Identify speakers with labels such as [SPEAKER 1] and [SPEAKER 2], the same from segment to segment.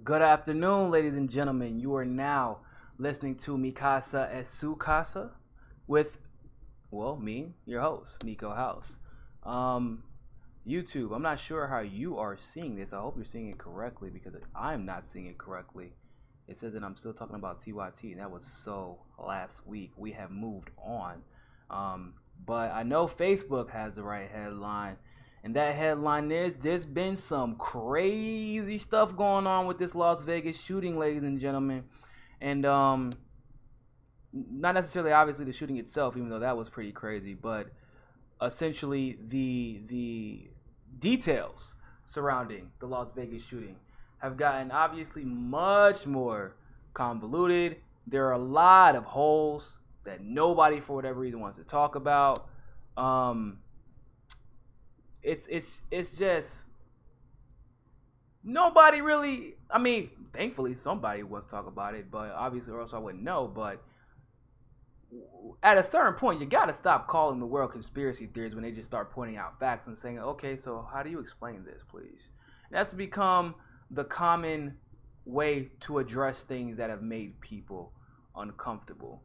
[SPEAKER 1] Good afternoon, ladies and gentlemen. You are now listening to Mikasa es su casa with, me, your host, Niko House. YouTube, I'm not sure how you are seeing this. I hope you're seeing it correctly because I'm not seeing it correctly. It says that I'm still talking about TYT, and that was so last week. We have moved on. But I know Facebook has the right headline. And that headline is, there's been some crazy stuff going on with this Las Vegas shooting, ladies and gentlemen. And not necessarily, obviously, the shooting itself, even though that was pretty crazy. But essentially, the details surrounding the Las Vegas shooting have gotten, obviously, much more convoluted. There are a lot of holes that nobody, for whatever reason, wants to talk about. It's just nobody really. I mean, thankfully somebody wants to talk about it, but obviously, or else I wouldn't know. But at a certain point, you got to stop calling the world conspiracy theories when they just start pointing out facts and saying, "Okay, so how do you explain this, please?" And that's become the common way to address things that have made people uncomfortable.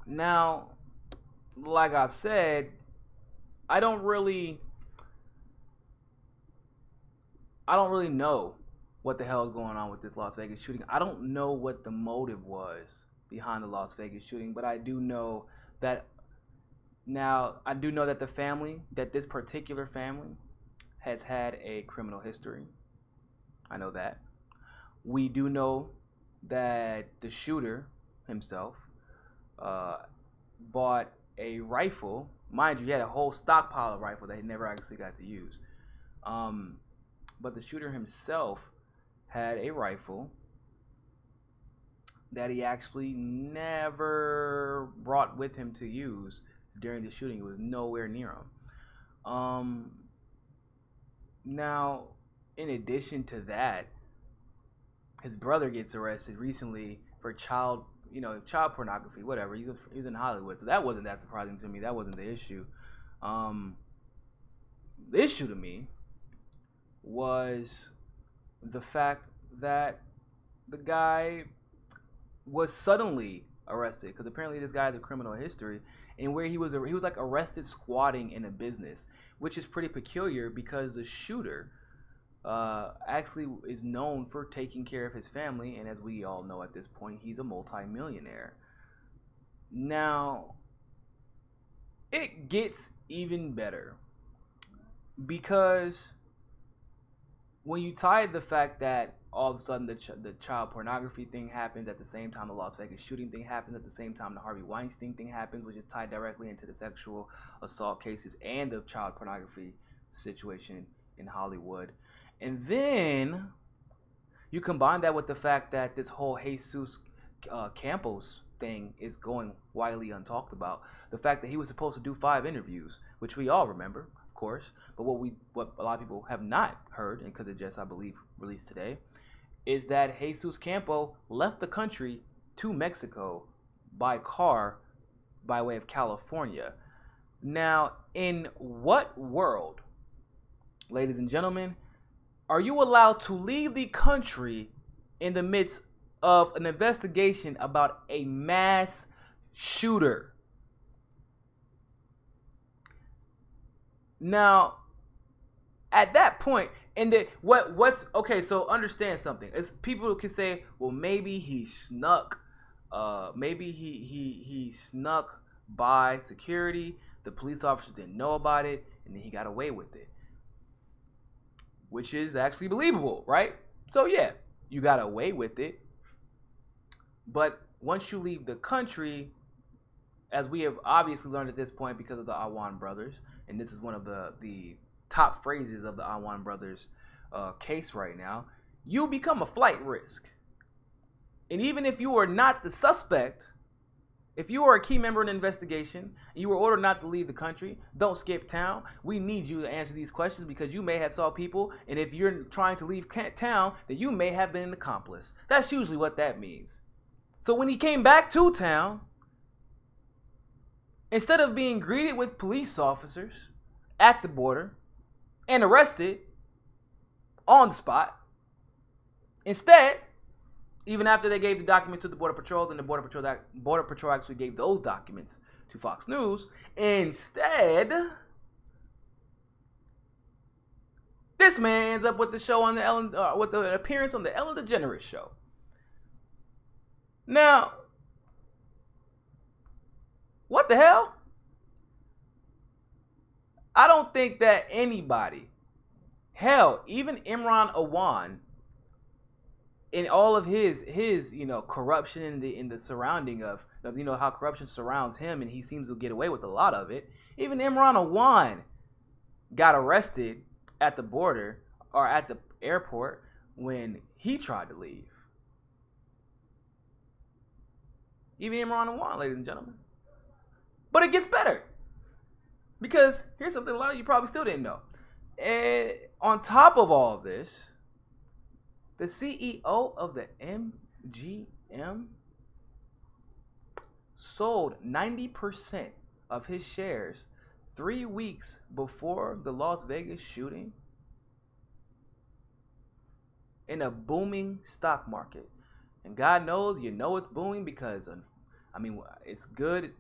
[SPEAKER 1] Now, like I've said, I don't really know what the hell is going on with this Las Vegas shooting. I don't know what the motive was behind the Las Vegas shooting, but I do know that the family, that this particular family has had a criminal history. I know that. We do know that the shooter himself bought a rifle. Mind you, he had a whole stockpile of rifle that he never actually got to use. But the shooter himself had a rifle that he actually never brought with him to use during the shooting. It was nowhere near him. Now, in addition to that, his brother gets arrested recently for child pornography, whatever. He's in Hollywood, so that wasn't that surprising to me. That wasn't the issue. The issue to me was the fact that the guy was suddenly arrested, because apparently this guy has a criminal history, and where he was like arrested squatting in a business, which is pretty peculiar because the shooter actually is known for taking care of his family, and as we all know at this point, he's a multi-millionaire. Now, it gets even better because when you tie the fact that all of a sudden the child pornography thing happens at the same time the Las Vegas shooting thing happens, at the same time the Harvey Weinstein thing happens, which is tied directly into the sexual assault cases and the child pornography situation in Hollywood. And then you combine that with the fact that this whole Jesus Campos thing is going widely untalked about. The fact that he was supposed to do 5 interviews, which we all remember, of course. But what a lot of people have not heard, and because it just, I believe, released today, is that Jesus Campos left the country to Mexico by car by way of California. Now, in what world, ladies and gentlemen, are you allowed to leave the country in the midst of an investigation about a mass shooter? Now, at that point, and what's okay? So understand something. As people can say, well, maybe he snuck, maybe he snuck by security. The police officers didn't know about it, and then he got away with it, which is actually believable, right? So yeah, you got away with it. But once you leave the country, as we have obviously learned at this point because of the Awan brothers, and this is one of the top phrases of the Awan brothers case right now, you become a flight risk. And even if you are not the suspect, if you are a key member in an investigation, and you were ordered not to leave the country, don't skip town. We need you to answer these questions because you may have saw people, and if you're trying to leave town, then you may have been an accomplice. That's usually what that means. So when he came back to town, instead of being greeted with police officers at the border and arrested on the spot, Instead, even after they gave the documents to the Border Patrol, then the Border Patrol actually gave those documents to Fox News. Instead, this man ends up with the show on the Ellen, with the appearance on the Ellen DeGeneres show. Now, what the hell? I don't think that anybody, hell, even Imran Awan, in all of his corruption in the surrounding of how corruption surrounds him, and he seems to get away with a lot of it. Even Imran Awan got arrested at the border or at the airport when he tried to leave. Even Imran Awan, ladies and gentlemen. But it gets better, because here's something a lot of you probably still didn't know. And on top of all of this, the CEO of the MGM sold 90% of his shares 3 weeks before the Las Vegas shooting in a booming stock market. And God knows, it's booming because, it's good. It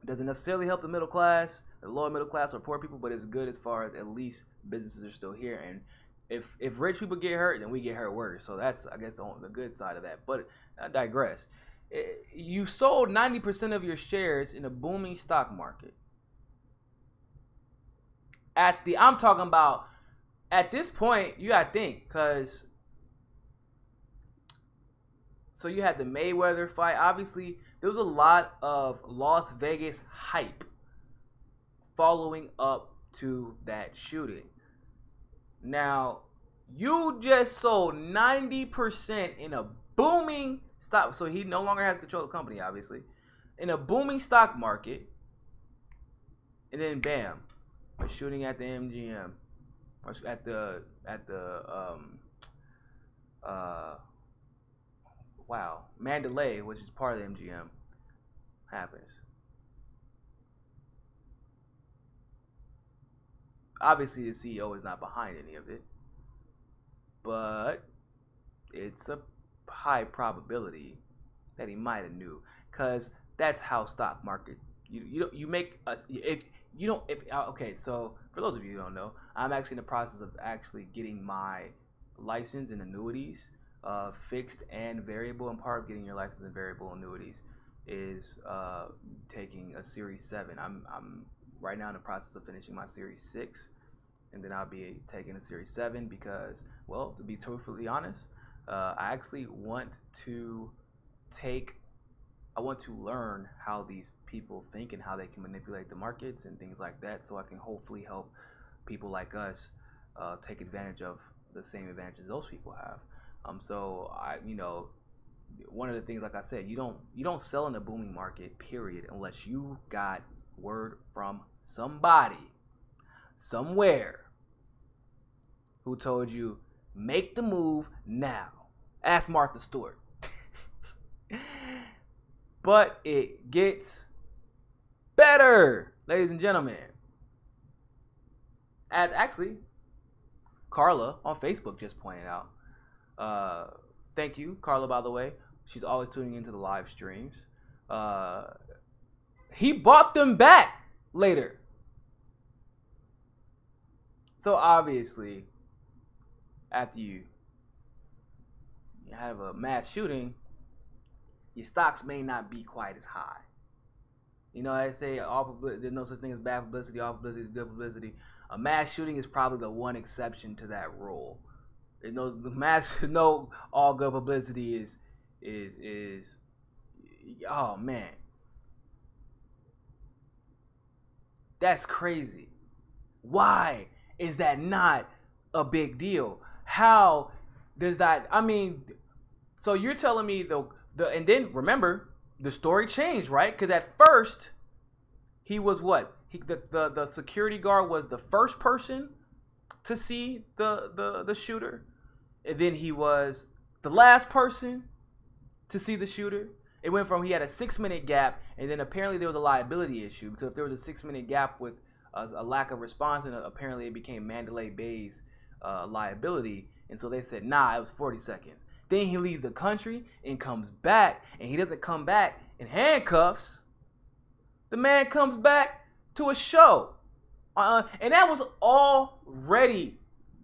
[SPEAKER 1] doesn't necessarily help the middle class, the lower middle class, or poor people, but it's good as far as at least businesses are still here. And if rich people get hurt, then we get hurt worse. So that's, I guess, the good side of that. But I digress. You sold 90% of your shares in a booming stock market. I'm talking about, at this point, you gotta think, because so you had the Mayweather fight. Obviously, there was a lot of Las Vegas hype following up to that shooting. Now, you just sold 90% in a booming stock. So he no longer has control of the company, obviously. In a booming stock market. And then bam, a shooting at the MGM. Or at the Mandalay, which is part of the MGM, happens. Obviously, the CEO is not behind any of it, but it's a high probability that he might have knew, because that's how stock market. You make us okay. So for those of you who don't know, I'm actually in the process of actually getting my license in annuities, fixed and variable. And part of getting your license in variable annuities is taking a Series 7. I'm right now in the process of finishing my Series 6, and then I'll be taking a Series 7 because, well, to be truthfully honest, I actually want to learn how these people think and how they can manipulate the markets and things like that, so I can hopefully help people like us take advantage of the same advantages those people have. So one of the things, like I said, you don't sell in a booming market, period, unless you got word from somebody somewhere who told you, make the move now. Ask Martha Stewart. But it gets better, ladies and gentlemen. As actually Carla on Facebook just pointed out. Thank you, Carla, by the way. She's always tuning into the live streams. He bought them back later. So obviously, after you have a mass shooting, your stocks may not be quite as high. I say there's no such thing as bad publicity. All publicity is good publicity. A mass shooting is probably the one exception to that rule. No all good publicity is oh man, that's crazy. Why is that not a big deal? How does that? So you're telling me and then remember, the story changed, right? Because at first he was what? The security guard was the first person to see the shooter, and then he was the last person to see the shooter. It went from, he had a 6-minute gap, and then apparently there was a liability issue, because if there was a 6-minute gap with a lack of response, and apparently it became Mandalay Bay's liability, And so they said, nah, it was 40 seconds. Then he leaves the country and comes back, and he doesn't come back in handcuffs. The man comes back to a show. And that was already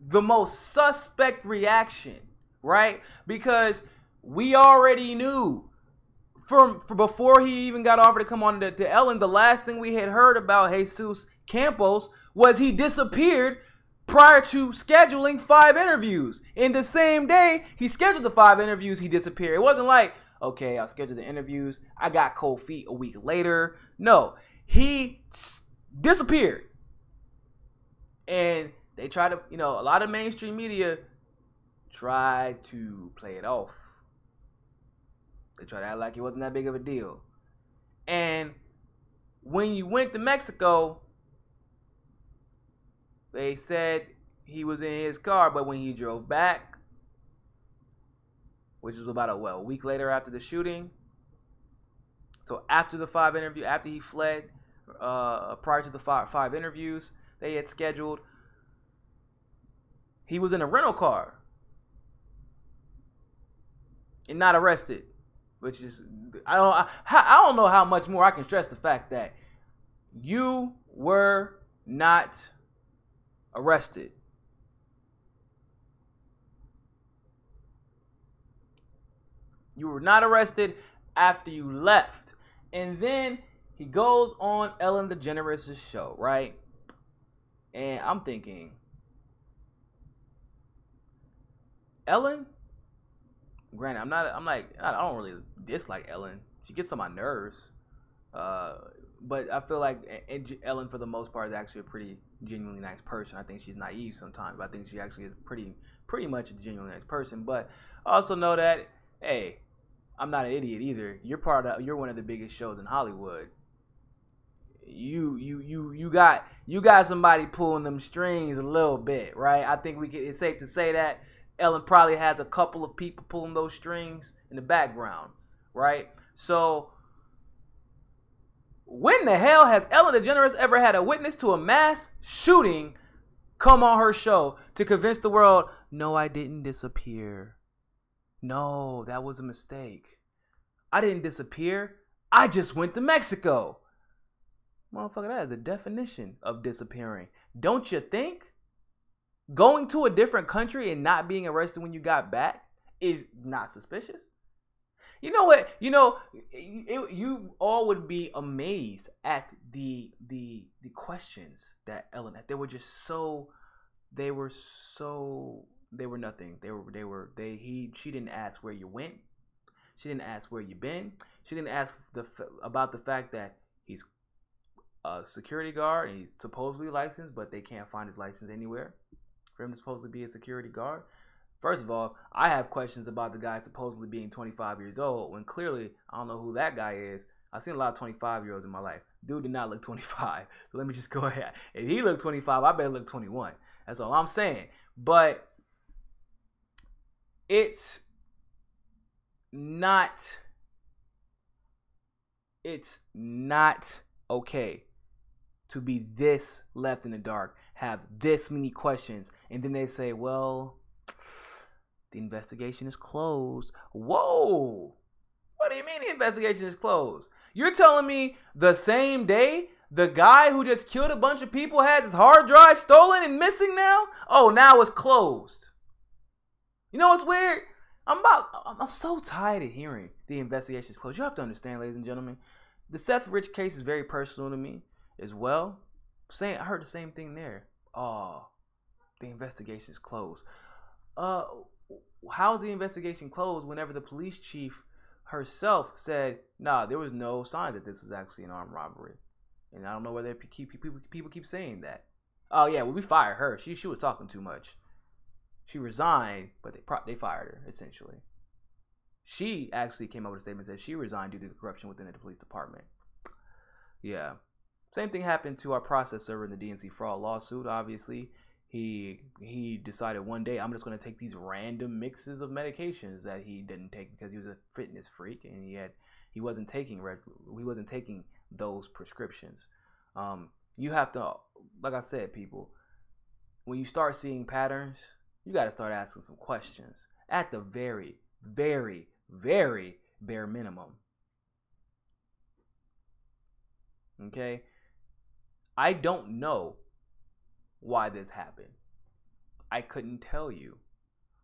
[SPEAKER 1] the most suspect reaction, right? Because we already knew from before he even got offered to come on to Ellen, the last thing we had heard about Jesus Campos was he disappeared prior to scheduling 5 interviews. In the same day he scheduled the 5 interviews, he disappeared. It wasn't like, okay, I'll schedule the interviews, I got cold feet a week later. No, he disappeared. And they tried to, a lot of mainstream media tried to play it off. They tried to act like it wasn't that big of a deal. And when you went to Mexico, they said he was in his car, but when he drove back, which was about a week later after the shooting, so after the 5 interview, after he fled, prior to the five interviews they had scheduled, he was in a rental car and not arrested. Which is, I don't know how much more I can stress the fact that you were not arrested. You were not arrested after you left. And then he goes on Ellen DeGeneres' show, right? And I'm thinking, Ellen, granted, I don't really dislike Ellen. She gets on my nerves. But I feel like Ellen, for the most part, is actually a pretty genuinely nice person. I think she's naive sometimes, but I think she actually is pretty much a genuinely nice person. But I also know that, hey, I'm not an idiot either. You're one of the biggest shows in Hollywood. You got somebody pulling them strings a little bit, right? I think it's safe to say that Ellen probably has a couple of people pulling those strings in the background, right? So when the hell has Ellen DeGeneres ever had a witness to a mass shooting come on her show to convince the world, no, I didn't disappear. No, that was a mistake. I didn't disappear. I just went to Mexico. Motherfucker, that is the definition of disappearing. Don't you think? Going to a different country and not being arrested when you got back is not suspicious. You know what? You all would be amazed at the questions that Ellen had. They were nothing. She didn't ask where you went. She didn't ask where you been. She didn't ask about the fact that he's a security guard and he's supposedly licensed, but they can't find his license anywhere for him to supposedly be a security guard. First of all, I have questions about the guy supposedly being 25 years old when clearly I don't know who that guy is. I've seen a lot of 25-year-olds in my life. Dude did not look 25. So let me just go ahead. If he looked 25, I better look 21. That's all I'm saying. But it's not okay to be this left in the dark, have this many questions, and then they say, well, the investigation is closed. Whoa! What do you mean the investigation is closed? You're telling me the same day the guy who just killed a bunch of people has his hard drive stolen and missing now? Oh, now it's closed. You know what's weird? I'm so tired of hearing the investigation is closed. You have to understand, ladies and gentlemen, the Seth Rich case is very personal to me as well. I heard the same thing there. Oh, the investigation is closed. How's the investigation closed whenever the police chief herself said, nah, there was no sign that this was actually an armed robbery? And I don't know whether people keep saying that. Oh yeah, well, we fired her. She was talking too much. She resigned, but they fired her, essentially. She actually came up with a statement that said she resigned due to the corruption within the police department. Yeah. Same thing happened to our process server in the DNC fraud lawsuit, obviously. He decided one day, I'm just going to take these random mixes of medications that he didn't take because he was a fitness freak and he wasn't taking those prescriptions. You have to, like I said, people, when you start seeing patterns, you got to start asking some questions at the very, very, very bare minimum. Okay? I don't know why this happened. I couldn't tell you.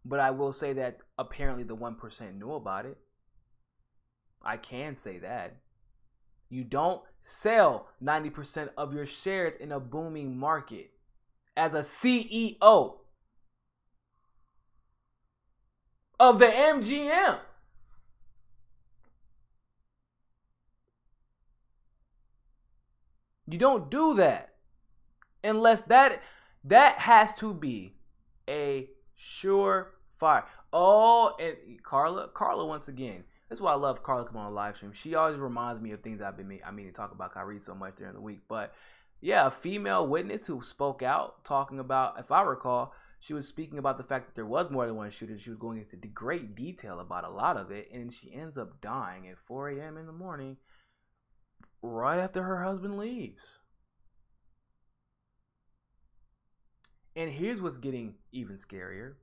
[SPEAKER 1] But I will say that apparently the 1% knew about it. I can say that. You don't sell 90% of your shares in a booming market as a CEO of the MGM. You don't do that unless that has to be a surefire. Oh, and Carla once again. That's why I love Carla coming on a live stream. She always reminds me of things I mean to talk about. I read so much during the week, but yeah, a female witness who spoke out talking about, if I recall, she was speaking about the fact that there was more than one shooter. She was going into great detail about a lot of it, and she ends up dying at 4 a.m. in the morning right after her husband leaves. And here's what's getting even scarier.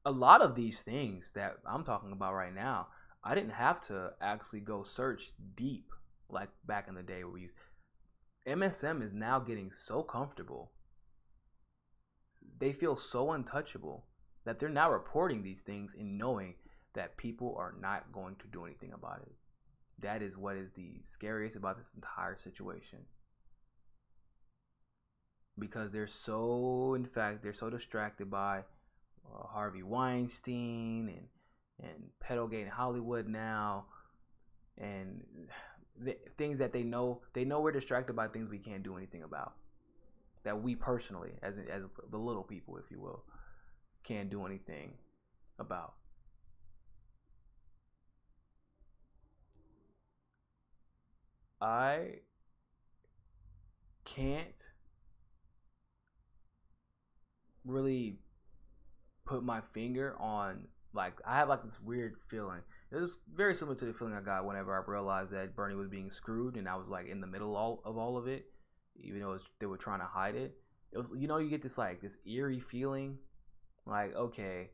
[SPEAKER 1] A lot of these things that I'm talking about right now, I didn't have to actually go search deep like back in the day where we used. MSM is now getting so comfortable. They feel so untouchable that they're now reporting these things and knowing that people are not going to do anything about it. That is what is the scariest about this entire situation. Because they're so distracted by Harvey Weinstein and Pedogate in Hollywood now, and things that they know we're distracted by things we can't do anything about, that we personally, as the little people, if you will, can't do anything about. I can't really put my finger on, like, I have like this weird feeling. It was very similar to the feeling I got whenever I realized that Bernie was being screwed, and I was like in the middle of all of it, even though they were trying to hide it. It was, you get this like this eerie feeling, like, okay,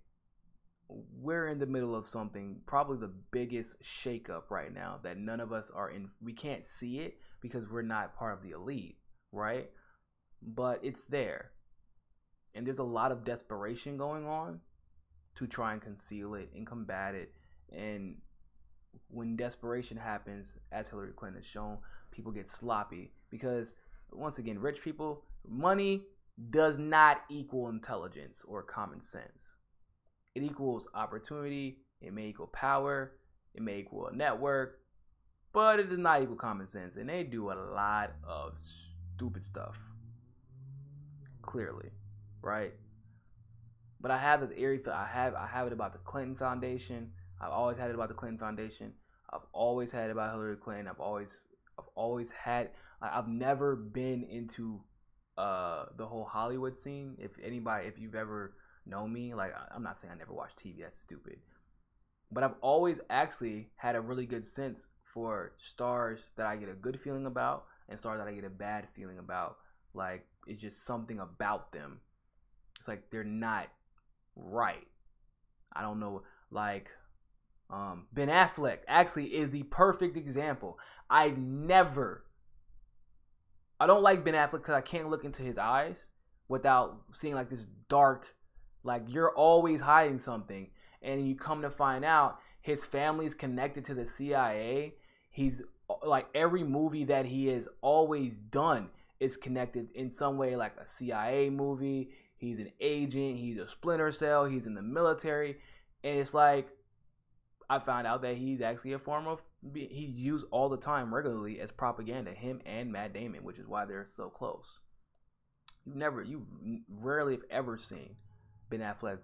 [SPEAKER 1] we're in the middle of something, probably the biggest shakeup right now that none of us are in. We can't see it because we're not part of the elite, right? But it's there. And there's a lot of desperation going on to try and conceal it and combat it. And when desperation happens, as Hillary Clinton has shown, people get sloppy. Because, once again, rich people, money does not equal intelligence or common sense. It equals opportunity. It may equal power. It may equal a network. But it does not equal common sense. And they do a lot of stupid stuff. Clearly. Right? But I have this eerie feel. I have it about the Clinton Foundation. I've always had it about the Clinton Foundation. I've always had it about Hillary Clinton. I've always had. I've never been into the whole Hollywood scene. If you've ever known me, like, I'm not saying I never watch TV. That's stupid. But I've always actually had a really good sense for stars that I get a good feeling about and stars that I get a bad feeling about. Like, it's just something about them. It's like they're not right. I don't know. Like, Ben Affleck actually is the perfect example. I don't like Ben Affleck because I can't look into his eyes without seeing like this dark, like, you're always hiding something. And you come to find out his family's connected to the CIA. He's like, every movie that he has always done is connected in some way, like a CIA movie. He's an agent. He's a Splinter Cell. He's in the military. And it's like, I found out that he's actually a form of, he used all the time regularly as propaganda, him and Matt Damon, which is why they're so close. You rarely have ever seen Ben Affleck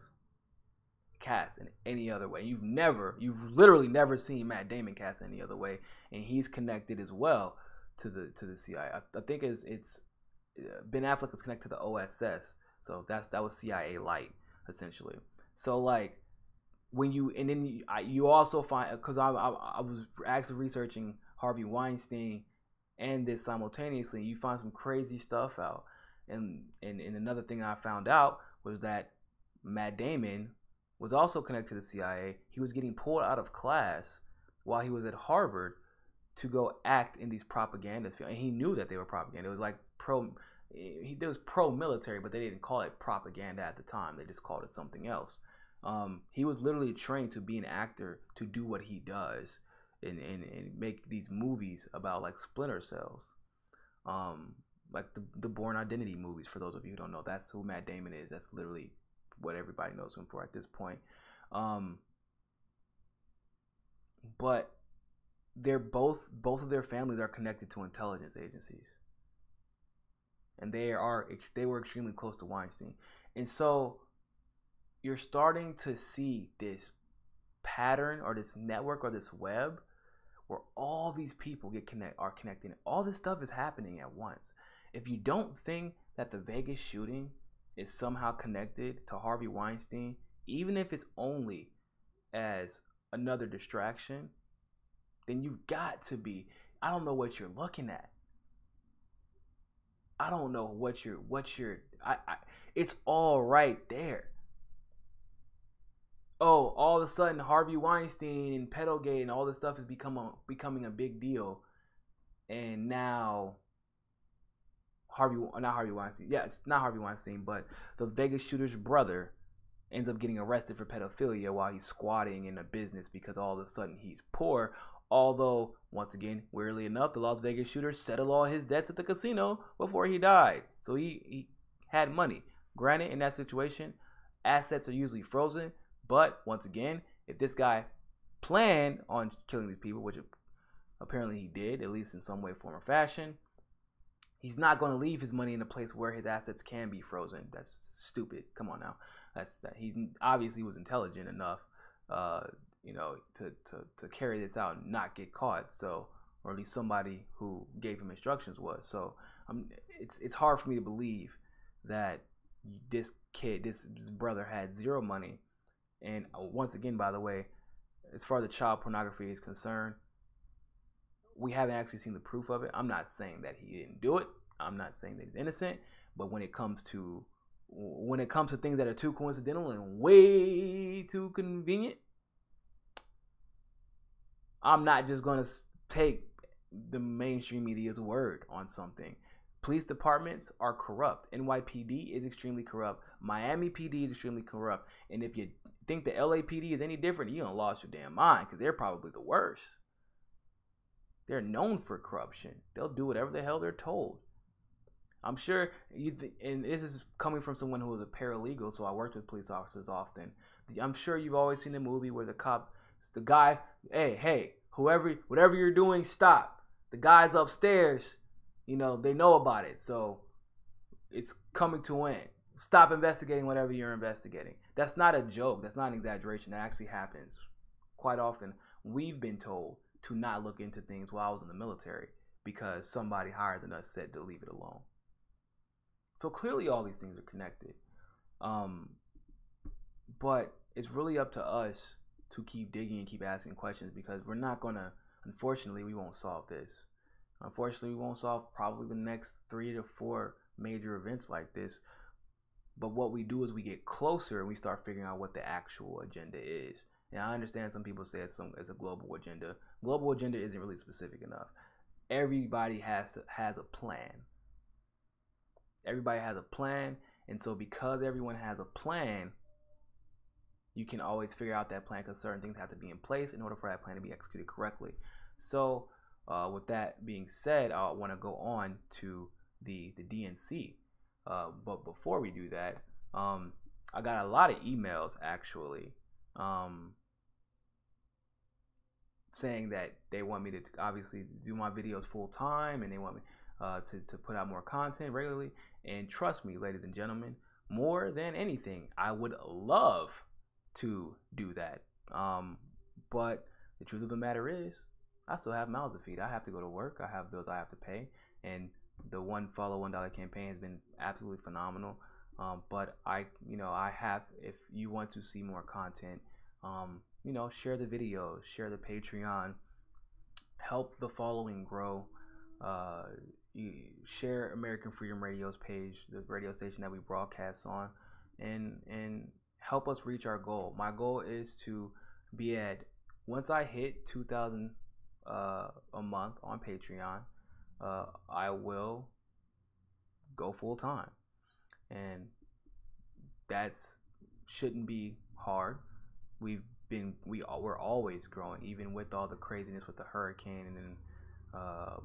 [SPEAKER 1] cast in any other way. You've literally never seen Matt Damon cast any other way. And he's connected as well to the CIA. I think it's Ben Affleck is connected to the OSS. So that was CIA light, essentially. So, like, when you also find, because I was actually researching Harvey Weinstein and this simultaneously, you find some crazy stuff out. And another thing I found out was that Matt Damon was also connected to the CIA. He was getting pulled out of class while he was at Harvard to go act in these propaganda films. And he knew that they were propaganda. It was like it was pro-military, but they didn't call it propaganda at the time. They just called it something else. He was literally trained to be an actor, to do what he does, and make these movies about like splinter cells. Like the Bourne Identity movies, for those of you who don't know. That's who Matt Damon is. That's literally what everybody knows him for at this point. But they're both of their families are connected to intelligence agencies. And they were extremely close to Weinstein. And so you're starting to see this pattern or this network or this web where all these people are connecting. All this stuff is happening at once. If you don't think that the Vegas shooting is somehow connected to Harvey Weinstein, even if it's only as another distraction, then you've got to be. I don't know what you're looking at. I don't know what you're. It's all right there. Oh, all of a sudden Harvey Weinstein and pedogate and all this stuff is becoming a big deal, and now not Harvey Weinstein. Yeah, it's not Harvey Weinstein, but the Vegas shooter's brother ends up getting arrested for pedophilia while he's squatting in a business because all of a sudden he's poor. Although, once again, weirdly enough, the Las Vegas shooter settled all his debts at the casino before he died. So he had money. Granted, in that situation, assets are usually frozen. But, once again, if this guy planned on killing these people, which apparently he did, at least in some way, form, or fashion, he's not going to leave his money in a place where his assets can be frozen. That's stupid. Come on now. He obviously was intelligent enough, to carry this out and not get caught. So, or at least somebody who gave him instructions was. So, it's hard for me to believe that this brother had zero money. And once again, by the way, as far as the child pornography is concerned, we haven't actually seen the proof of it. I'm not saying that he didn't do it. I'm not saying that he's innocent. But when it comes to things that are too coincidental and way too convenient, I'm not just going to take the mainstream media's word on something. Police departments are corrupt. NYPD is extremely corrupt. Miami PD is extremely corrupt. And if you think the LAPD is any different, you done lost your damn mind, because they're probably the worst. They're known for corruption. They'll do whatever the hell they're told. I'm sure and this is coming from someone who was a paralegal, so I worked with police officers often. I'm sure you've always seen a movie where the guy, hey, whatever you're doing, stop. The guy's upstairs, they know about it, so it's coming to an end. Stop investigating whatever you're investigating. That's not a joke. That's not an exaggeration. That actually happens quite often. We've been told to not look into things while I was in the military because somebody higher than us said to leave it alone. So clearly all these things are connected. But it's really up to us to keep digging and keep asking questions, because we're not going to, unfortunately, we won't solve this. Unfortunately, we won't solve probably the next 3 to 4 major events like this. But what we do is we get closer and we start figuring out what the actual agenda is. And I understand some people say it's a global agenda. Global agenda isn't really specific enough. Everybody has a plan. Everybody has a plan. And so because everyone has a plan, you can always figure out that plan, because certain things have to be in place in order for that plan to be executed correctly. So with that being said, I want to go on to the DNC. But before we do that, I got a lot of emails actually saying that they want me to obviously do my videos full time, and they want me to put out more content regularly. And trust me, ladies and gentlemen, more than anything, I would love to do that. But the truth of the matter is, I still have mouths to feed. I have to go to work. I have bills I have to pay, and the one follow $1 campaign has been absolutely phenomenal. But I have, if you want to see more content, share the videos, share the Patreon, help the following grow. Share American Freedom Radio's page, the radio station that we broadcast on, and help us reach our goal. My goal is to be at, once I hit 2,000 a month on Patreon, I will go full time, and that's shouldn't be hard. We're always growing, even with all the craziness with the hurricane, and then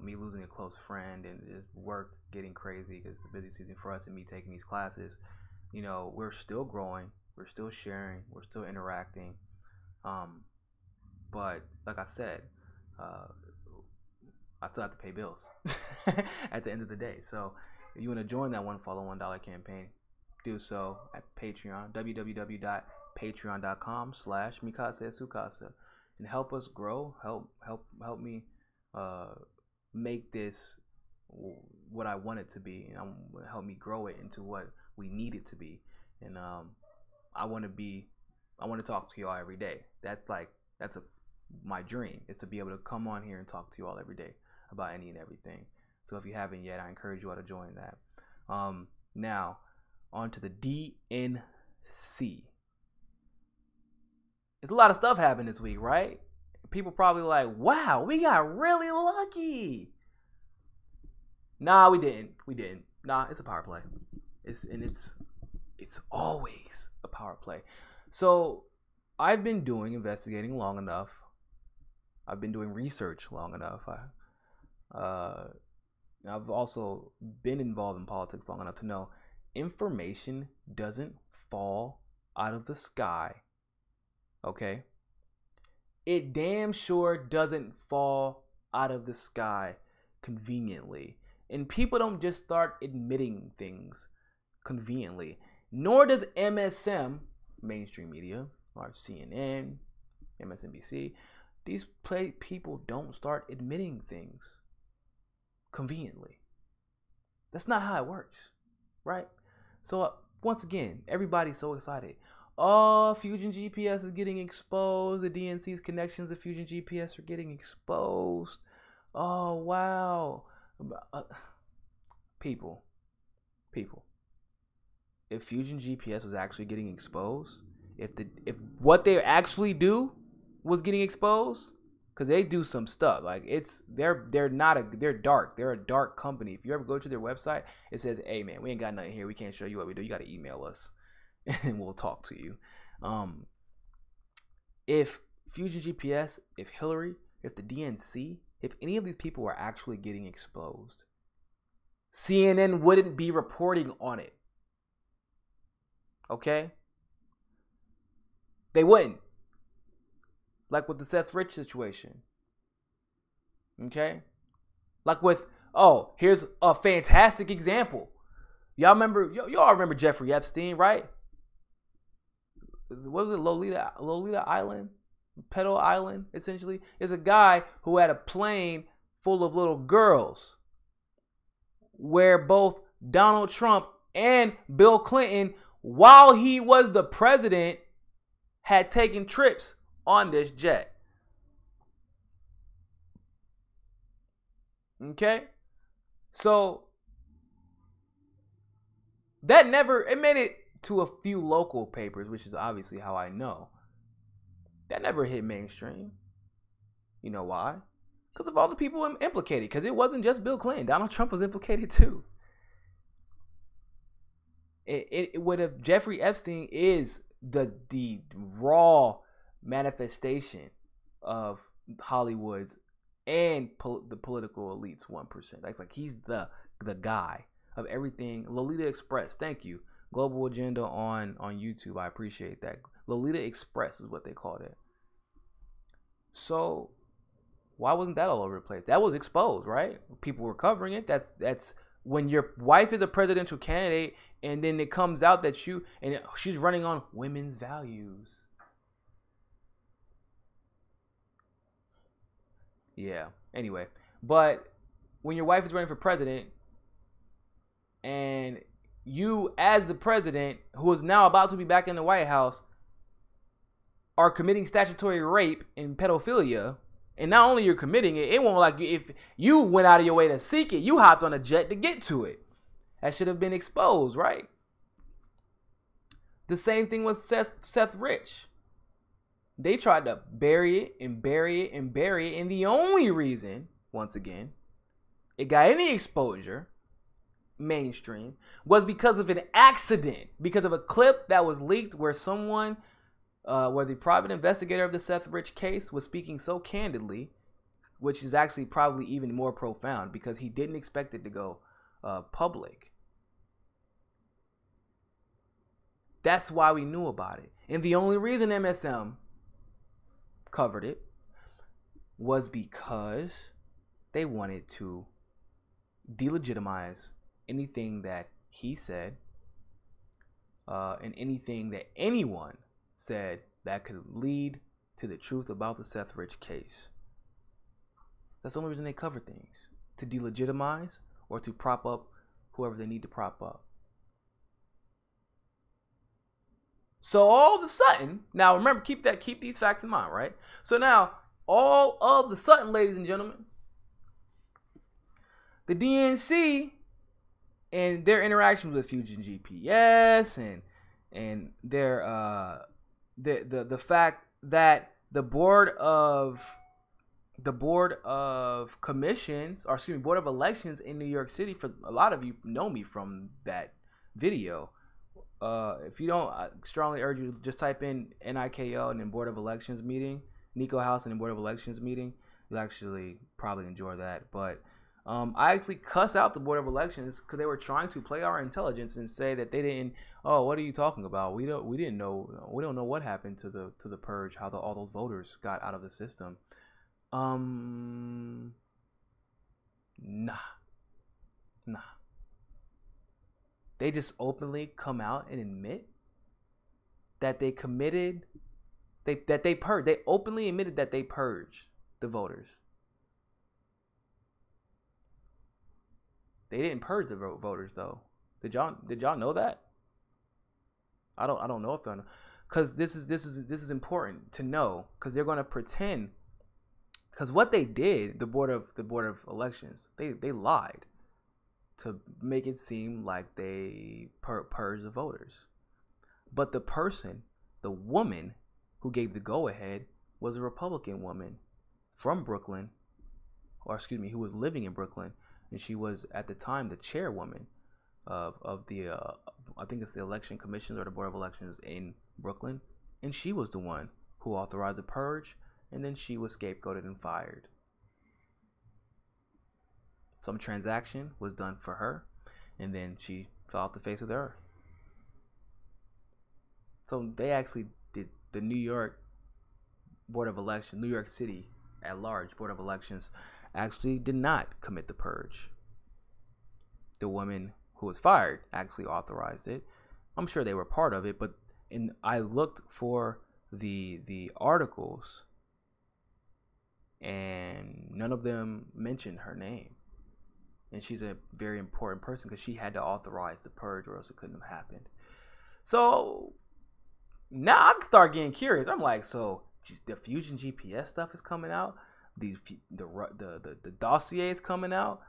[SPEAKER 1] me losing a close friend, and work getting crazy because it's a busy season for us, and me taking these classes. You know, we're still growing, we're still sharing, we're still interacting. But like I said, I still have to pay bills at the end of the day. So if you want to join that one follow $1 campaign, do so at Patreon, www.patreon.com/mikasesukasa, and help us grow. Help me make this what I want it to be, and help me grow it into what we need it to be. And I want to talk to y'all every day. That's my dream, is to be able to come on here and talk to you all every day about any and everything. So if you haven't yet, I encourage you all to join that. Now, on to the DNC. There's a lot of stuff happened this week, right? People probably like, wow, we got really lucky. Nah, we didn't. Nah, it's a power play. It's always a power play. So I've been investigating long enough. I've been doing research long enough. I've also been involved in politics long enough to know information doesn't fall out of the sky. Okay? It damn sure doesn't fall out of the sky conveniently. And people don't just start admitting things conveniently. Nor does MSM, mainstream media, or CNN, MSNBC, these people don't start admitting things conveniently. That's not how it works, right? So once again, everybody's so excited. Oh, Fusion GPS is getting exposed. The DNC's connections to Fusion GPS are getting exposed. Oh, wow. People. If Fusion GPS was actually getting exposed, if what they actually do was getting exposed, because they do some stuff, like they're dark. They're a dark company. If you ever go to their website, it says, "Hey man, we ain't got nothing here. We can't show you what we do. You got to email us, and we'll talk to you." If Fusion GPS, if Hillary, if the DNC, if any of these people were actually getting exposed, CNN wouldn't be reporting on it. Okay? They wouldn't. Like with the Seth Rich situation. Okay? Like with, here's a fantastic example. Y'all remember Jeffrey Epstein, right? What was it, Lolita Island? Pedo Island, essentially. There's a guy who had a plane full of little girls where both Donald Trump and Bill Clinton, while he was the president, had taken trips on this jet. Okay? So it made it to a few local papers, which is obviously how I know. That never hit mainstream. You know why? Because of all the people implicated. Because it wasn't just Bill Clinton. Donald Trump was implicated too. It would have, Jeffrey Epstein is the raw manifestation of Hollywood's and the political elites 1%. That's like he's the guy of everything. Lolita Express, thank you. Global Agenda on YouTube. I appreciate that. Lolita Express is what they called it. So why wasn't that all over the place? That was exposed, right? People were covering it. That's when your wife is a presidential candidate and then it comes out that she's running on women's values. Yeah. Anyway, but when your wife is running for president and you, as the president, who is now about to be back in the White House, are committing statutory rape and pedophilia, and not only you're committing it, it won't like if you went out of your way to seek it, you hopped on a jet to get to it. That should have been exposed, right? The same thing with Seth Rich. They tried to bury it and bury it and bury it. And the only reason, once again, it got any exposure, mainstream, was because of an accident. Because of a clip that was leaked where someone, where the private investigator of the Seth Rich case was speaking so candidly, which is actually probably even more profound because he didn't expect it to go public. That's why we knew about it. And the only reason MSM covered it was because they wanted to delegitimize anything that he said and anything that anyone said that could lead to the truth about the Seth Rich case. That's the only reason they cover things, to delegitimize or to prop up whoever they need to prop up. So all of a sudden, now remember, keep these facts in mind, right? So now, all of the sudden, ladies and gentlemen, the DNC and their interactions with Fusion GPS and their the fact that the board of commissions, or excuse me, board of elections in New York City, for a lot of you know me from that video. If you don't, I strongly urge you to just type in Niko and then board of elections meeting, Niko House and then board of elections meeting. You'll actually probably enjoy that. But I actually cuss out the board of elections because they were trying to play our intelligence and say that they didn't. Oh, what are you talking about? We don't know what happened to the purge, how all those voters got out of the system. Nah. They just openly come out and admit that they committed, that they purged. They openly admitted that they purged the voters. They didn't purge the voters though. Did y'all know that? I don't know if y'all know, because this is important to know, because they're going to pretend. Because what they did, the board of elections, they lied to make it seem like they purged the voters. But the woman who gave the go-ahead was a Republican woman from Brooklyn, or excuse me, who was living in Brooklyn, and she was at the time the chairwoman of the, I think it's the election commissions or the board of elections in Brooklyn, and she was the one who authorized the purge, and then she was scapegoated and fired. Some transaction was done for her, and then she fell off the face of the earth. So they actually did, the New York Board of Elections, New York City at large Board of Elections, actually did not commit the purge. The woman who was fired actually authorized it. I'm sure they were part of it, but I looked for the articles, and none of them mentioned her name. And she's a very important person because she had to authorize the purge, or else it couldn't have happened. So now I start getting curious. I'm like, so the Fusion GPS stuff is coming out, the dossier is coming out.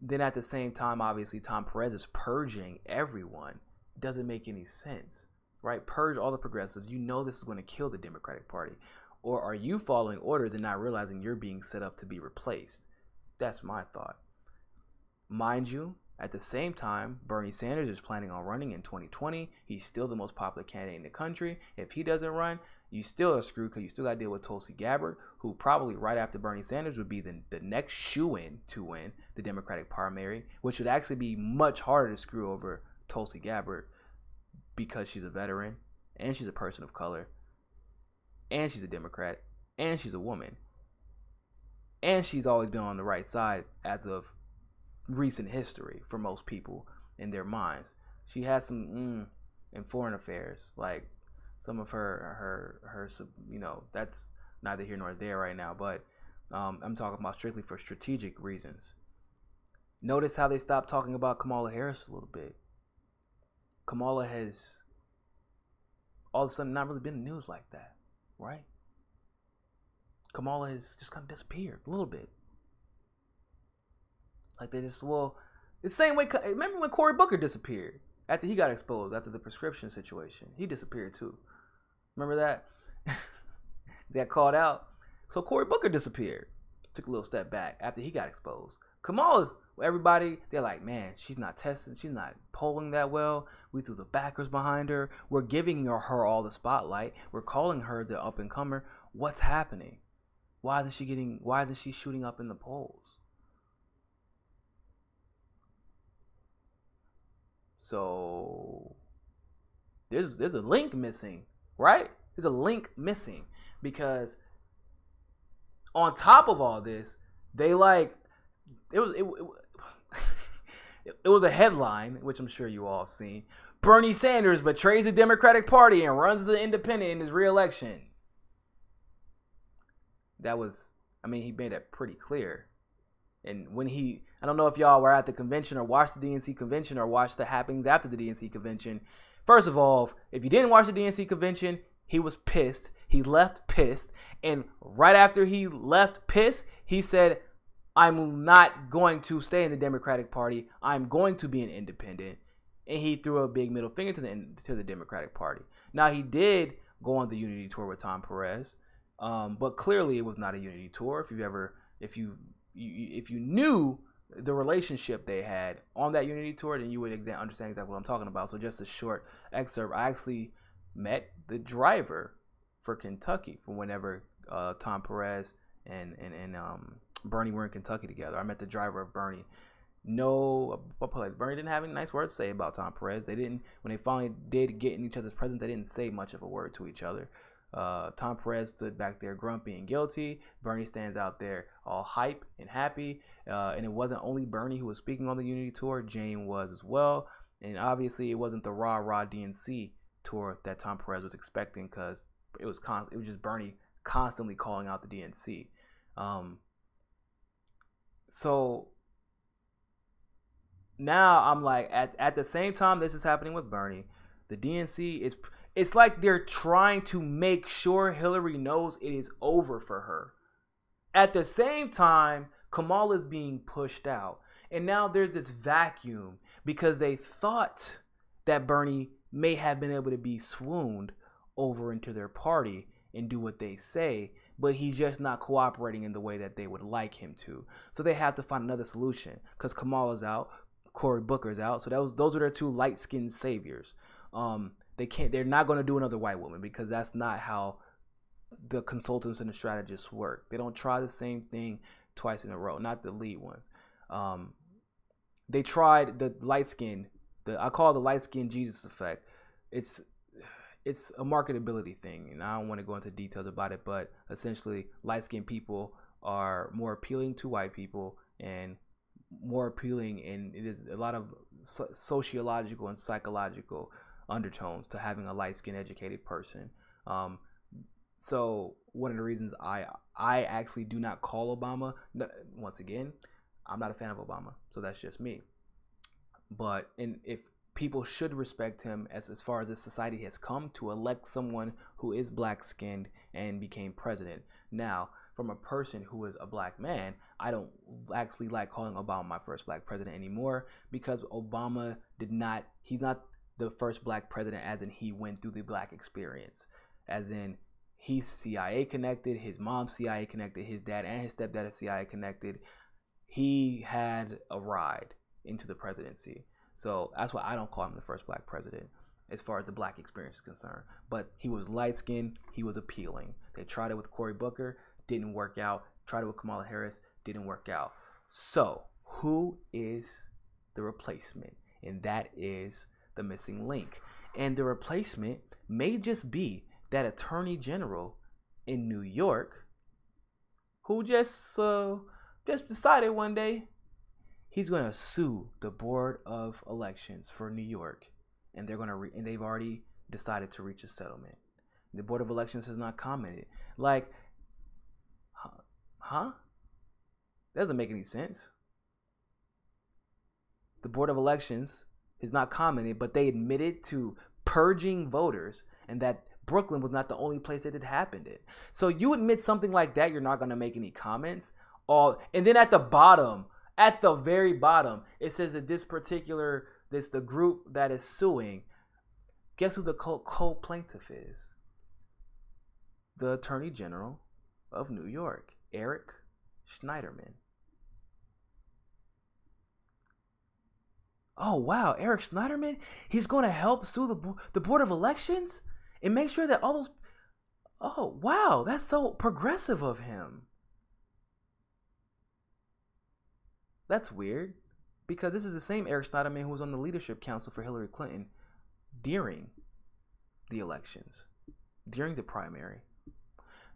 [SPEAKER 1] Then at the same time, obviously, Tom Perez is purging everyone. Doesn't make any sense, right? Purge all the progressives. You know this is going to kill the Democratic Party. Or are you following orders and not realizing you're being set up to be replaced? That's my thought. Mind you, at the same time, Bernie Sanders is planning on running in 2020. He's still the most popular candidate in the country. If he doesn't run, you still are screwed, because you still got to deal with Tulsi Gabbard, who probably right after Bernie Sanders would be the next shoo-in to win the Democratic primary, which would actually be much harder to screw over Tulsi Gabbard because she's a veteran and she's a person of color and she's a Democrat and she's a woman and she's always been on the right side as of recent history for most people in their minds. She has some in foreign affairs, like some of her you know, that's neither here nor there right now, but I'm talking about strictly for strategic reasons. Notice how they stopped talking about Kamala Harris a little bit. Kamala has all of a sudden not really been in the news like that, right? Kamala has just kind of disappeared a little bit. Like they just, well, the same way, remember when Cory Booker disappeared? After he got exposed, after the prescription situation, he disappeared too. Remember that? They got called out. So Cory Booker disappeared. Took a little step back after he got exposed. Kamala, everybody, they're like, man, she's not testing. She's not polling that well. We threw the backers behind her. We're giving her all the spotlight. We're calling her the up and comer. What's happening? Why isn't she shooting up in the polls? So there's a link missing, right? There's a link missing because on top of all this, they it was a headline, which I'm sure you all seen. Bernie Sanders betrays the Democratic Party and runs as an independent in his re-election. That was, he made that pretty clear. And when I don't know if y'all were at the convention or watched the DNC convention or watched the happenings after the DNC convention. First of all, if you didn't watch the DNC convention, he was pissed. He left pissed. And right after he left pissed, he said, I'm not going to stay in the Democratic Party. I'm going to be an independent. And he threw a big middle finger to the Democratic Party. Now, he did go on the unity tour with Tom Perez. But clearly it was not a unity tour. If you knew the relationship they had on that unity tour, then you would understand exactly what I'm talking about. So just a short excerpt. I actually met the driver for Kentucky from whenever Tom Perez and Bernie were in Kentucky together. I met the driver of Bernie. Bernie didn't have any nice words to say about Tom Perez. When they finally did get in each other's presence, they didn't say much of a word to each other. Tom Perez stood back there grumpy and guilty. Bernie stands out there all hype and happy. And it wasn't only Bernie who was speaking on the Unity Tour. Jane was as well. And obviously it wasn't the rah-rah DNC tour that Tom Perez was expecting because it was just Bernie constantly calling out the DNC. So now I'm like, at the same time this is happening with Bernie, the DNC it's like they're trying to make sure Hillary knows it is over for her. At the same time, Kamala is being pushed out. And now there's this vacuum because they thought that Bernie may have been able to be swooned over into their party and do what they say, but he's just not cooperating in the way that they would like him to. So they have to find another solution because Kamala's out, Cory Booker's out. So those are their two light-skinned saviors. They're not going to do another white woman because that's not how the consultants and the strategists work. They don't try the same thing twice in a row, not the lead ones. They tried the light skin, I call it the light skin Jesus effect. It's a marketability thing, and I don't want to go into details about it, but essentially light skinned people are more appealing to white people and more appealing, and it is a lot of sociological and psychological undertones to having a light-skinned educated person. So one of the reasons I actually do not call Obama, once again, I'm not a fan of Obama, so that's just me. But if people should respect him as far as this society has come to elect someone who is black-skinned and became president. Now, from a person who is a black man, I don't actually like calling Obama my first black president anymore because Obama he's not the first black president as in he went through the black experience, as in he's CIA connected, his mom's CIA connected, his dad and his stepdad are CIA connected. He had a ride into the presidency. So that's why I don't call him the first black president as far as the black experience is concerned. But he was light-skinned, he was appealing. They tried it with Cory Booker, didn't work out. Tried it with Kamala Harris, didn't work out. So who is the replacement? And that is the missing link. And the replacement may just be that attorney general in New York who just decided one day he's going to sue the Board of Elections for New York, and they've already decided to reach a settlement. The Board of Elections has not commented. Like, huh? That doesn't make any sense. The Board of Elections has not commented, but they admitted to purging voters and that Brooklyn was not the only place that it happened in. So you admit something like that, you're not going to make any comments. And then at the very bottom, it says that this particular the group that is suing, guess who the co-plaintiff is? The Attorney General of New York, Eric Schneiderman. Oh, wow. Eric Schneiderman, he's going to help sue the Board of Elections and make sure that all those... Oh, wow. That's so progressive of him. That's weird, because this is the same Eric Schneiderman who was on the leadership council for Hillary Clinton during the elections, during the primary.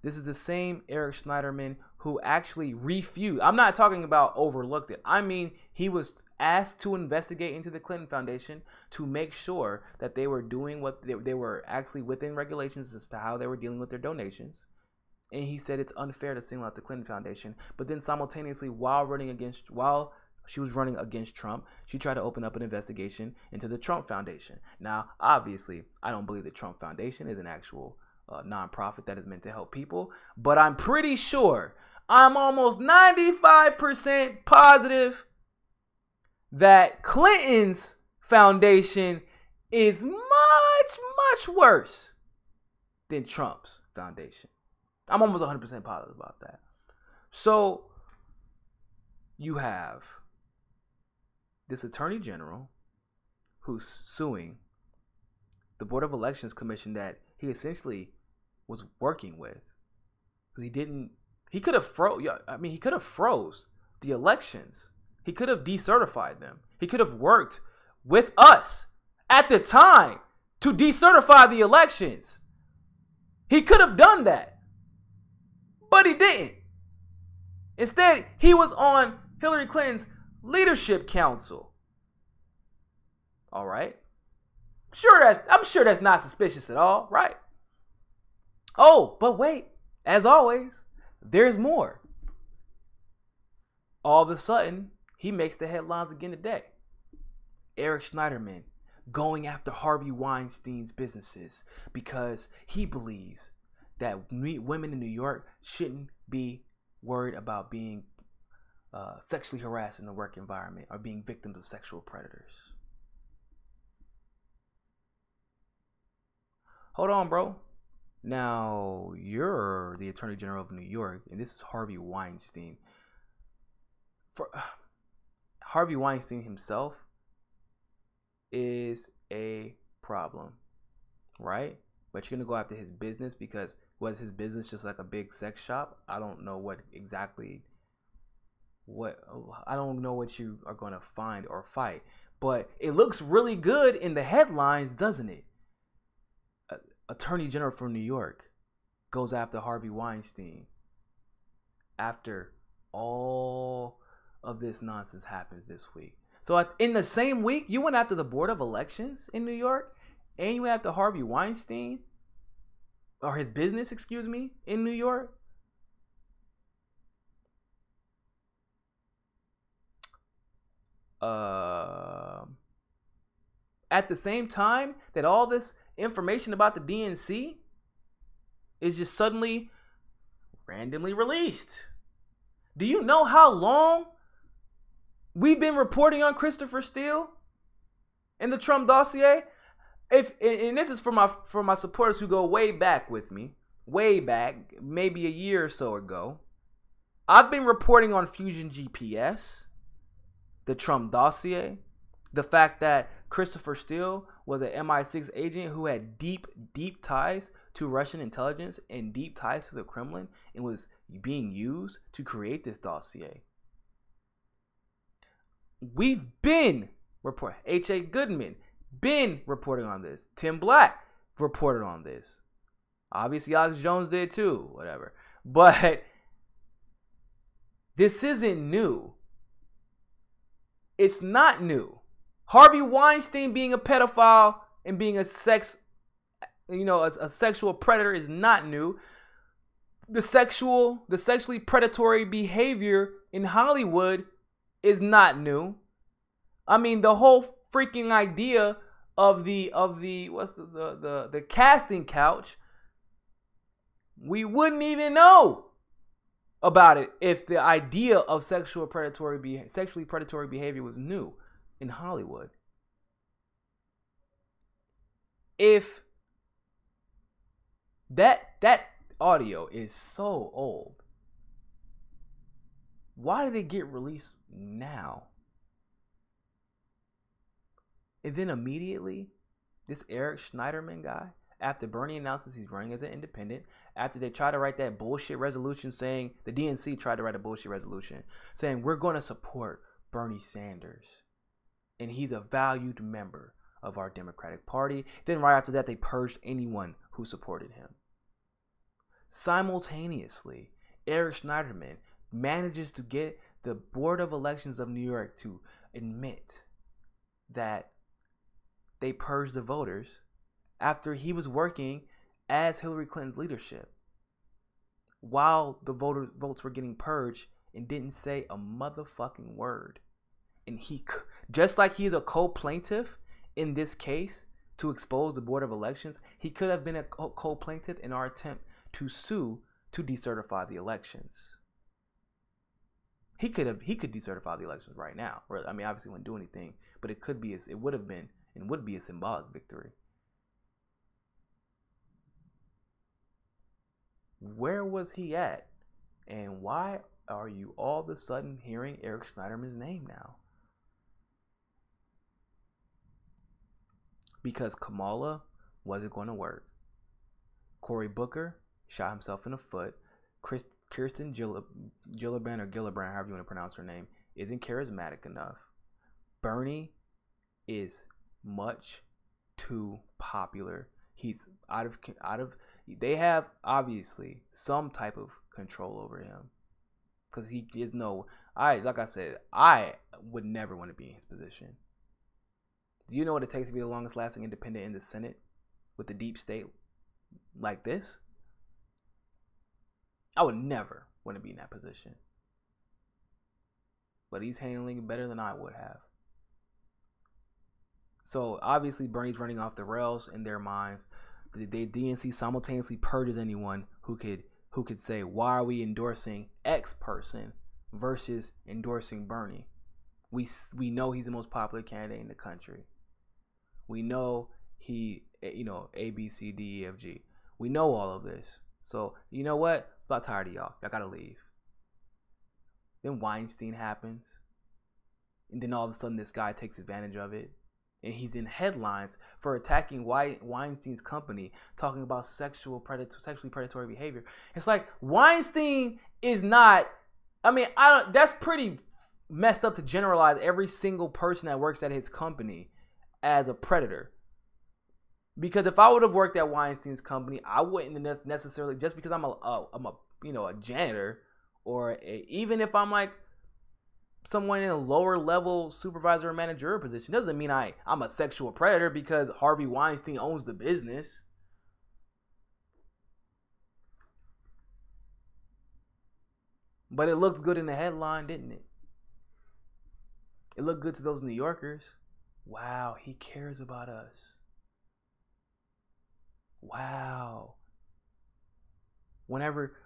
[SPEAKER 1] This is the same Eric Schneiderman who actually refused. I'm not talking about overlooked it. I mean, he was asked to investigate into the Clinton Foundation to make sure that they were doing what they were actually within regulations as to how they were dealing with their donations. And he said it's unfair to single out the Clinton Foundation. But then simultaneously, while she was running against Trump, she tried to open up an investigation into the Trump Foundation. Now, obviously, I don't believe the Trump Foundation is an actual nonprofit that is meant to help people, but I'm pretty sure, I'm almost 95% positive that Clinton's foundation is much, much worse than Trump's foundation. I'm almost 100% positive about that. So you have this Attorney General who's suing the Board of Elections Commission that he essentially was working with, because he could have froze the elections. He could have decertified them. He could have worked with us at the time to decertify the elections. He could have done that, but he didn't. Instead, he was on Hillary Clinton's leadership council. All right. I'm sure that's not suspicious at all, right? Oh, but wait, as always, there's more. All of a sudden, he makes the headlines again today. Eric Schneiderman going after Harvey Weinstein's businesses because he believes that women in New York shouldn't be worried about being sexually harassed in the work environment or being victims of sexual predators. Hold on, bro. Now, you're the Attorney General of New York, and this is Harvey Weinstein. Harvey Weinstein himself is a problem, right? But you're going to go after his business because was his business just like a big sex shop? I don't know what you are going to find or fight. But it looks really good in the headlines, doesn't it? Attorney General from New York goes after Harvey Weinstein after all of this nonsense happens this week. So in the same week, you went after the Board of Elections in New York, and you went after Harvey Weinstein, or his business, excuse me, in New York. At the same time that all this information about the DNC is just suddenly randomly released. Do you know how long we've been reporting on Christopher Steele and the Trump dossier? And this is for my supporters who go way back with me, way back, maybe a year or so ago. I've been reporting on Fusion GPS, the Trump dossier, the fact that Christopher Steele was an MI6 agent who had deep ties to Russian intelligence and deep ties to the Kremlin and was being used to create this dossier. We've been reporting. H.A. Goodman been reporting on this. Tim Black reported on this. Obviously, Alex Jones did too, whatever. But this isn't new. It's not new. Harvey Weinstein being a pedophile and being a sexual predator is not new. The sexually predatory behavior in Hollywood is not new. I mean, the whole freaking idea of the casting couch, we wouldn't even know about it if the idea of sexually predatory behavior was new in Hollywood. if that audio is so old, why did it get released now? And then immediately, this Eric Schneiderman guy, after Bernie announces he's running as an independent, after they try to write that bullshit resolution saying, the DNC tried to write a bullshit resolution saying, we're going to support Bernie Sanders, and he's a valued member of our Democratic Party. Then right after that, they purged anyone who supported him. Simultaneously, Eric Schneiderman manages to get the Board of Elections of New York to admit that they purged the voters after he was working as Hillary Clinton's leadership while the votes were getting purged, and didn't say a motherfucking word. And he, just like he's a co-plaintiff in this case to expose the Board of Elections, he could have been a co-plaintiff in our attempt to sue to decertify the elections. He could decertify the elections right now. I mean, obviously, wouldn't do anything, but it could be, it would have been, and would be a symbolic victory. Where was he at? And why are you all of a sudden hearing Eric Schneiderman's name now? Because Kamala wasn't going to work. Cory Booker shot himself in the foot. Kirsten Gillibrand, or Gillibrand, however you want to pronounce her name, isn't charismatic enough. Bernie is much too popular. He's out of. They have obviously some type of control over him, because he is like I said, I would never want to be in his position. Do you know what it takes to be the longest lasting independent in the Senate with the deep state like this? I would never want to be in that position. But he's handling it better than I would have. So obviously Bernie's running off the rails in their minds. The DNC simultaneously purges anyone who could say, why are we endorsing X person versus endorsing Bernie? We know he's the most popular candidate in the country. We know he, A, B, C, D, E, F, G. We know all of this. So, you know what? I'm about tired of y'all. Y'all gotta leave. Then Weinstein happens. And then all of a sudden this guy takes advantage of it. And he's in headlines for attacking Weinstein's company, talking about sexually predatory behavior. It's like Weinstein is not. I mean, that's pretty messed up to generalize every single person that works at his company as a predator. Because if I would have worked at Weinstein's company, I wouldn't have necessarily, just because I'm a janitor, or even if I'm like someone in a lower level supervisor or managerial position, doesn't mean I'm a sexual predator because Harvey Weinstein owns the business. But it looked good in the headline, didn't it? It looked good to those New Yorkers. Wow, he cares about us. Wow. Whenever,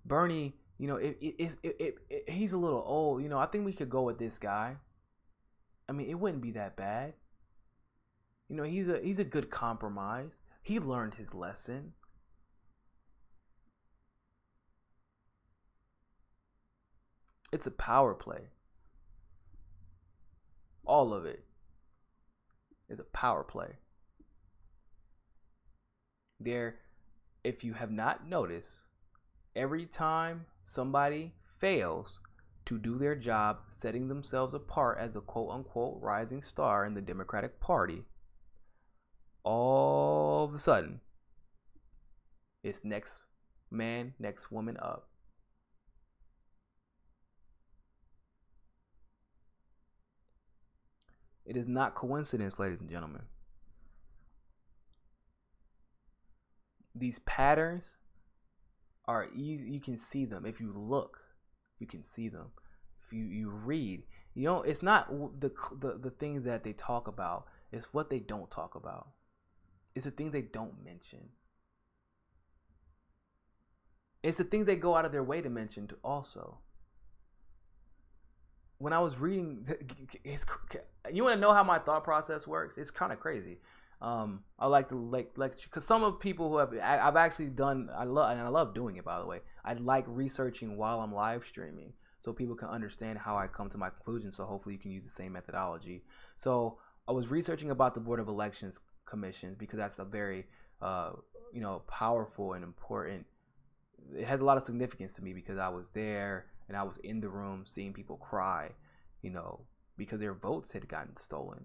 [SPEAKER 1] Bernie, he's a little old. I think we could go with this guy. I mean, it wouldn't be that bad. He's a good compromise. He learned his lesson. It's a power play. All of it is a power play. If you have not noticed, every time somebody fails to do their job, setting themselves apart as a quote-unquote rising star in the Democratic Party, all of a sudden, it's next man, next woman up. It is not coincidence, ladies and gentlemen. These patterns are easy. You can see them. If you look, you can see them. If you read, it's not the things that they talk about. It's what they don't talk about. It's the things they don't mention. It's the things they go out of their way to mention also. When I was reading, you want to know how my thought process works? It's kind of crazy. I like to because some of people who I've actually done, I love doing it, by the way. I like researching while I'm live streaming so people can understand how I come to my conclusions. So hopefully you can use the same methodology. So I was researching about the Board of Elections Commission because that's a very powerful and important. It has a lot of significance to me because I was there and I was in the room seeing people cry, because their votes had gotten stolen.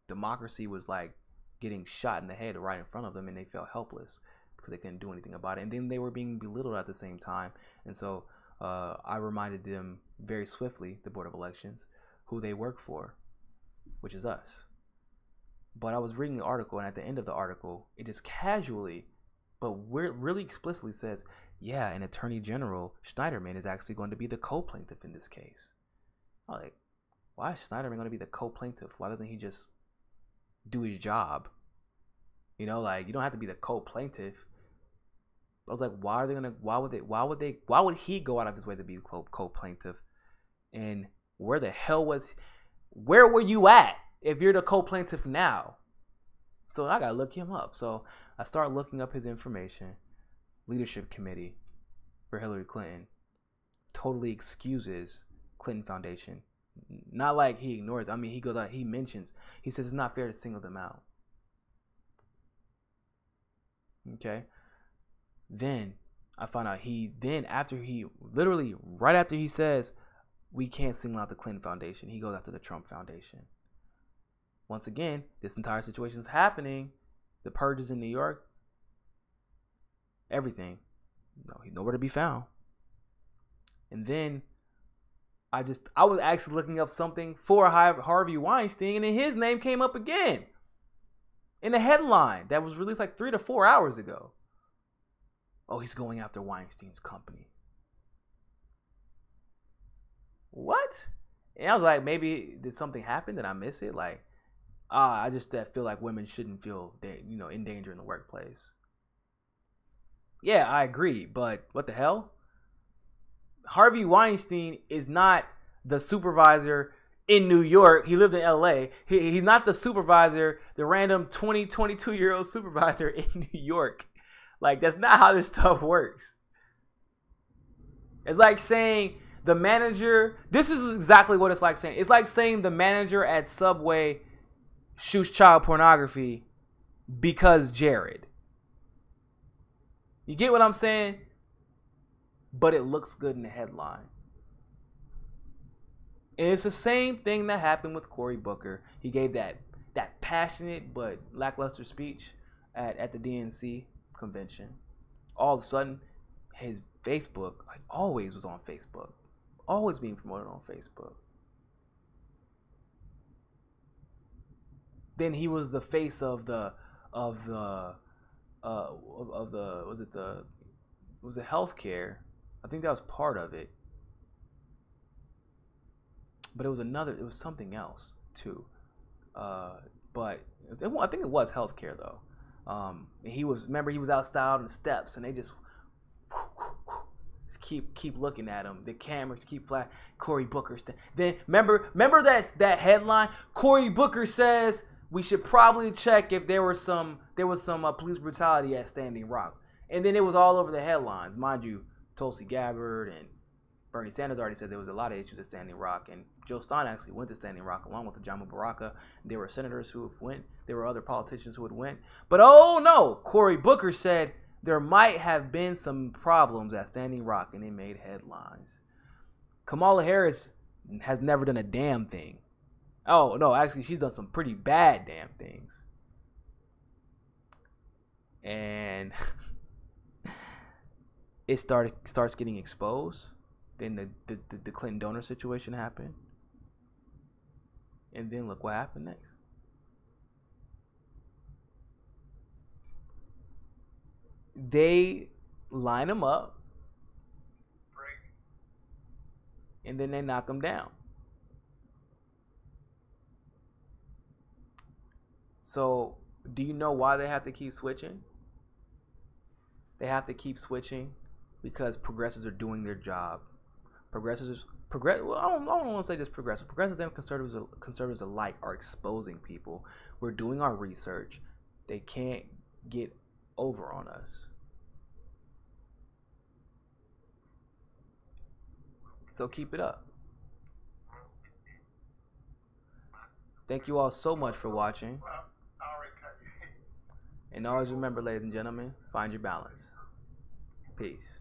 [SPEAKER 1] Democracy was like getting shot in the head right in front of them, and they felt helpless because they couldn't do anything about it. And then they were being belittled at the same time. And so I reminded them very swiftly, the Board of Elections, who they work for, which is us. But I was reading the article, and at the end of the article, it just casually, but really explicitly says, yeah, an Attorney General Schneiderman is actually going to be the co-plaintiff in this case. I'm like, why is Schneiderman going to be the co-plaintiff? Why doesn't he just do his job? You don't have to be the co-plaintiff. I was like, why would he go out of his way to be co-plaintiff? And where were you at if you're the co-plaintiff now? So I gotta look him up. So I started looking up his information. Leadership Committee for Hillary Clinton totally excuses Clinton Foundation. Not like he ignores. I mean, he goes out, he says it's not fair to single them out. Okay. Then I found out right after he says we can't single out the Clinton Foundation, he goes after the Trump Foundation. Once again, this entire situation is happening. The purges in New York, everything. He's nowhere to be found. And then I was actually looking up something for Harvey Weinstein, and then his name came up again in a headline that was released like 3 to 4 hours ago. Oh, he's going after Weinstein's company. What? And I was like, maybe did something happen? Did I miss it? Like, I just feel like women shouldn't feel, in danger in the workplace. Yeah, I agree, but what the hell? Harvey Weinstein is not the supervisor in New York. He lived in LA. He's not the supervisor, the random 22-year-old supervisor in New York. Like, that's not how this stuff works. It's like saying the manager, this is exactly what it's like saying. It's like saying the manager at Subway shoots child pornography because Jared. You get what I'm saying? But it looks good in the headline. And it's the same thing that happened with Cory Booker. He gave that passionate but lackluster speech at the DNC convention. All of a sudden, his Facebook always was on Facebook. Always being promoted on Facebook. Then he was the face was it healthcare? I think that was part of it. But it was something else too. But I think it was healthcare though. He was outstyled in the steps, and they just keep looking at him. The cameras keep flat. Cory Booker. Then remember that headline. Cory Booker says we should probably check if there was some police brutality at Standing Rock, and then it was all over the headlines. Mind you, Tulsi Gabbard and Bernie Sanders already said there was a lot of issues at Standing Rock, and Joe Stein actually went to Standing Rock along with Jamal Baraka. There were senators who went. There were other politicians who had went. But oh no, Cory Booker said there might have been some problems at Standing Rock, and it made headlines. Kamala Harris has never done a damn thing. Oh no, actually she's done some pretty bad damn things. And it starts getting exposed. Then the Clinton donor situation happened. And then look what happened next. They line him up. And then they knock him down. So, do you know why they have to keep switching? They have to keep switching because progressives are doing their job. Progressives Well, I don't want to say just progressive. Progressives and conservatives alike are exposing people. We're doing our research. They can't get over on us. So keep it up. Thank you all so much for watching. And always remember, ladies and gentlemen, find your balance. Peace.